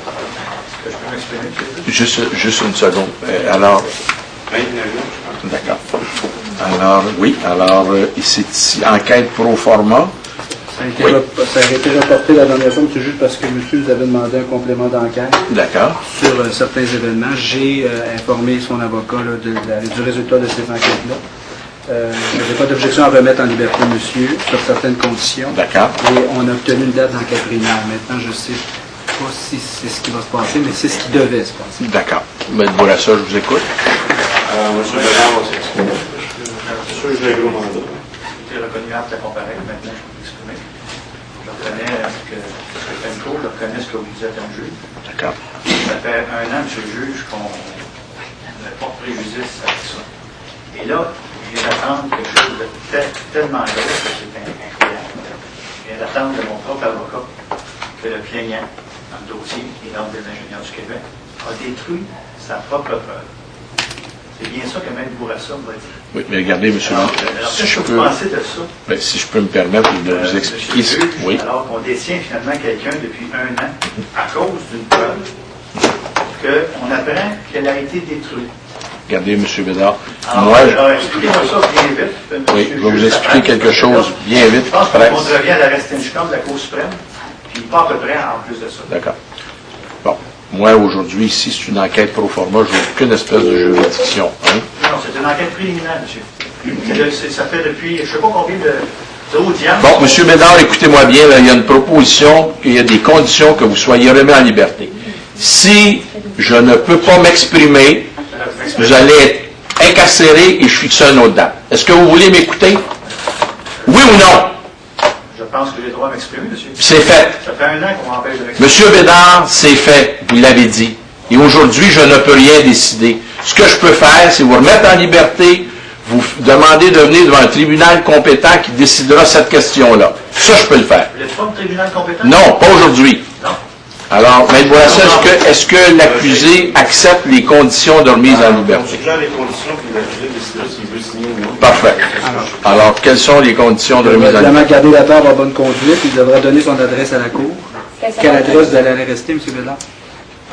Est-ce que je peux m'exprimer, monsieur? Juste une seconde. Alors, d'accord. Alors, oui, alors, c'est ici, enquête pro forma. Ça a été reporté la dernière fois, c'est juste parce que monsieur nous avait demandé un complément d'enquête. D'accord. Sur certains événements. J'ai informé son avocat là, du résultat de ces enquêtes-là. Je n'ai pas d'objection à remettre en liberté monsieur sur certaines conditions. D'accord. Et on a obtenu une date d'enquête préliminaire. Maintenant, je ne sais pas si c'est ce qui va se passer, mais c'est ce qui devait se passer. D'accord. M. Bourassa, je vous écoute. Monsieur Bernard va s'exprimer. Monsieur le juge mandat. J'ai reconnu apte à comparer, maintenant je peux m'exprimer. Je reconnais que Penco, je reconnais ce que vous dites comme juge. D'accord. Ça fait 1 an, monsieur le juge, qu'on ne porte préjudice avec ça. Et là, je viens d'attendre quelque chose de tellement gros que c'est incroyable. Je viens d'attendre de mon propre avocat que le plaignant, dans le dossier, et l'Ordre des ingénieurs du Québec, a détruit sa propre preuve. C'est bien ça que Maître Bourassa va dire. Oui, mais regardez, M. Alors, qu'est-ce que vous pensez de ça? Ben, si je peux me permettre de vous expliquer ce que... Oui. Alors qu'on détient finalement quelqu'un depuis 1 an à cause d'une preuve qu'on apprend qu'elle a été détruite. Regardez, M. Bédard. Alors, expliquez-moi ça bien vite. Oui, je vais vous expliquer quelque chose bien vite. Je pense qu'on revient à la Restinchcom de la Cour suprême, puis pas à peu près en plus de ça. D'accord. Bon. Moi, aujourd'hui, ici, c'est une enquête pro forma. Je n'ai aucune espèce de juridiction. Hein? Non, c'est une enquête préliminaire, monsieur. Ça fait depuis, je ne sais pas combien d'audiences. Bon, M. Bédard, écoutez-moi bien. Là, il y a une proposition, il y a des conditions que vous soyez remis en liberté. Si je ne peux pas m'exprimer, vous allez être incarcéré et je fixe un autre date. Est-ce que vous voulez m'écouter? Oui ou non? Je pense que j'ai le droit de m'exprimer, monsieur. C'est fait. Ça fait 1 an qu'on m'empêche de m'exprimer. Monsieur Bédard, c'est fait. Vous l'avez dit. Et aujourd'hui, je ne peux rien décider. Ce que je peux faire, c'est vous remettre en liberté, vous demander de venir devant un tribunal compétent qui décidera cette question-là. Ça, je peux le faire. Vous n'êtes pas le tribunal compétent? Non, pas aujourd'hui. Non. Alors, M. Bourassa, est-ce que l'accusé accepte les conditions de remise en liberté? On suggère les conditions, puis l'accusé décidera s'il veut signer ou non. Parfait. Alors, quelles sont les conditions de remise en liberté? Évidemment, garder la barre en bonne conduite, il devra donner son adresse à la Cour. Quelle adresse vous allez aller rester, M. Bédard?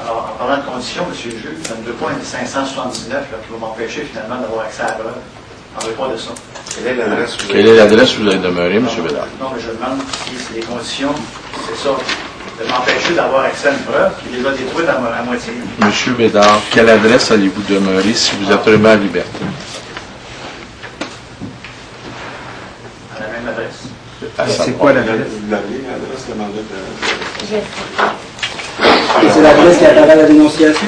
Alors, en parlant de conditions, monsieur le juge, ça ne veut pas un 579 là, qui va m'empêcher finalement d'avoir accès à la preuve. On ne veut pas de ça. Quelle est l'adresse? Quelle est l'adresse où vous allez demeurer, M. Bédard? Non, mais je demande si c'est les conditions, c'est ça, de m'empêcher d'avoir accès à une preuve qui est déjà détruite à moitié. M. Bédard, quelle adresse allez-vous demeurer si vous êtes remis en liberté? À la même adresse. C'est quoi l'adresse? Vous l'avez, l'adresse, le mandat de... C'est l'adresse qui apparaît à la dénonciation?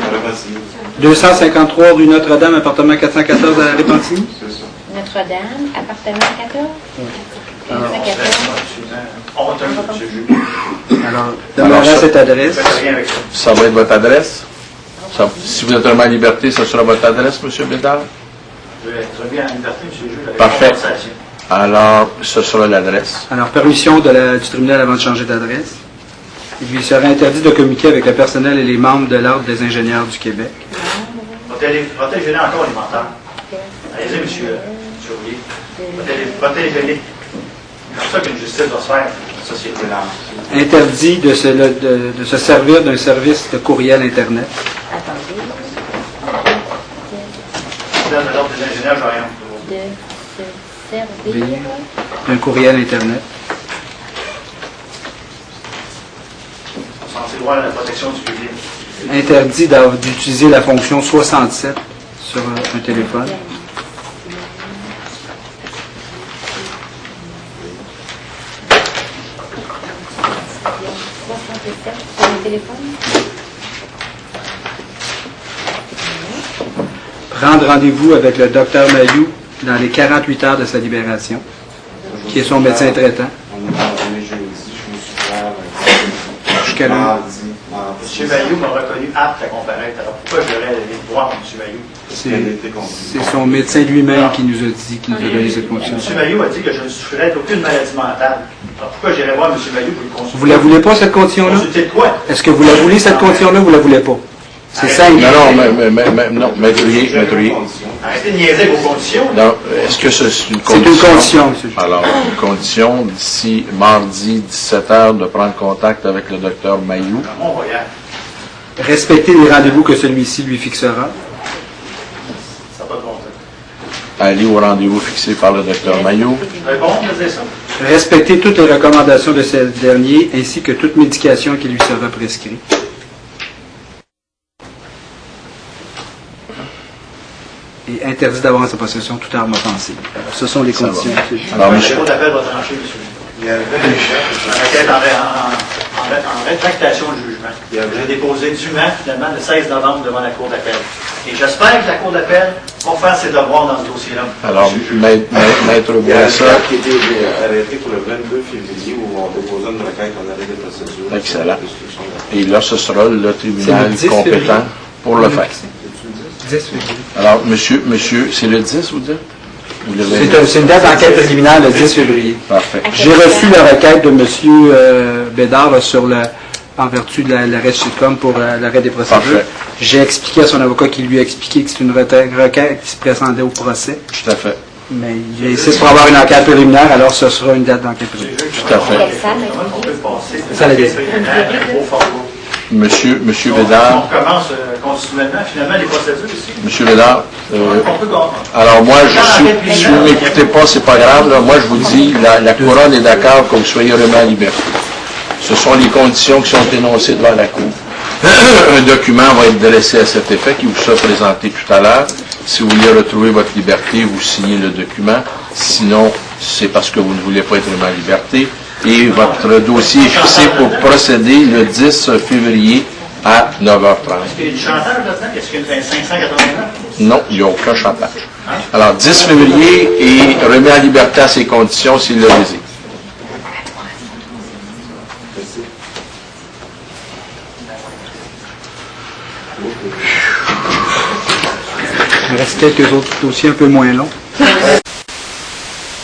253 rue Notre-Dame, appartement 414 à la Repentigny? C'est ça. Notre-Dame, appartement 14? Alors, 414. Honteux, monsieur le juge. Alors, demeurez à cette adresse. Faites rien avec ça. Ça va être votre adresse? Si vous êtes remis en liberté, ça sera votre adresse, M. Bédard? Je vais être remis en liberté, monsieur le juge, avec Parfait. compensation. Alors, ce sera l'adresse. Alors, permission du tribunal avant de changer d'adresse. Il lui sera interdit de communiquer avec le personnel et les membres de l'Ordre des ingénieurs du Québec. Protégez-les encore, les menteurs. Allez-y, monsieur Roulier. Protégez-les. C'est comme ça qu'une justice doit se faire, une société là. Interdit de se servir d'un service de courriel Internet. Attendez. Dans l'Ordre des ingénieurs, j'ai rien. De se servir. D'un courriel Internet. Censé droit à la protection du public. Interdit d'utiliser la fonction 67 sur un téléphone. Sur le téléphone. Prendre rendez-vous avec le docteur Mayou dans les 48 heures de sa libération, qui est son médecin traitant. On est jeudi, je me suis Jusqu'à là. mardi. M. Bayou m'a reconnu apte à comparaître. Alors pourquoi je devrais aller voir M. Bayou? C'est son médecin lui-même qui nous a dit, qui nous a donné cette condition. M. Bayou a dit que je ne souffrais d'aucune maladie mentale. Alors pourquoi j'irais voir M. Bayou pour le consulter? Vous la voulez pas, cette condition-là? Consulter de quoi? Est-ce que vous la voulez, cette condition-là, ou vous la voulez pas? C'est simple. Non, maître Roulier. Arrêtez de niaiser vos conditions. Non, est-ce que c'est une C'est condition? une condition, monsieur. Alors, une condition, d'ici mardi, 17h, de prendre contact avec le docteur Mayou. Mon voyage. Respecter les rendez-vous que celui-ci lui fixera. Ça n'a pas de bon sens. Aller au rendez-vous fixé par le docteur Maillot. Réponds, me dire ça. Respecter toutes les recommandations de ce dernier ainsi que toute médication qui lui sera prescrite. Et interdit d'avoir en sa possession toute arme offensive. Alors, ce sont les Ça va. conditions. Alors, La monsieur, Cour d'appel va trancher, monsieur. Il y avait, La requête en rétractation de jugement. J'ai déposé dûment, finalement, le 16 novembre devant la Cour d'appel. Et j'espère que la Cour d'appel va faire ses devoirs dans ce dossier-là. alors, Monsieur le juge. maître il y a un Bourassa, cas qui était arrêté pour le 22 février où on déposait une requête en arrêt de procédure. Excellent. Destruction de- et là, ce sera le tribunal C'est le 10 compétent février. pour le faire. 10 février. Alors, monsieur, c'est le 10, vous dites? Vous l'avez- C'est une date d'enquête préliminaire le 10 février. Parfait. J'ai reçu la requête de M. Bédard là, en vertu de l'arrêt de Chitcom pour l'arrêt des procédures. Parfait. J'ai expliqué à son avocat qui lui a expliqué que c'est une requête qui se présentait au procès. Tout à fait. Mais il insiste pour avoir une enquête préliminaire, alors ce sera une date d'enquête préliminaire. Tout à fait. Comment on peut passer de Ça l'a dit. l'enquête préliminaire au fardeau? Monsieur On Bédard, commence continuellement, finalement, les procédures ici. monsieur Bédard, On peut alors moi, si vous ne m'écoutez pas, c'est pas grave, là. Moi je vous dis, la couronne est d'accord que vous soyez remis en liberté. Ce sont les conditions qui sont énoncées devant la Cour. Un document va être dressé à cet effet qui vous sera présenté tout à l'heure. Si vous voulez retrouver votre liberté, vous signez le document. Sinon, c'est parce que vous ne voulez pas être remis en liberté. Et votre dossier est fixé pour procéder le 10 février à 9h30. Est-ce qu'il y a du chantage là-dedans? Est-ce qu'il y a 589? Non, il n'y a aucun chantage. Alors, 10 février et remis en liberté à ses conditions s'il le désire. Il reste quelques autres dossiers un peu moins longs.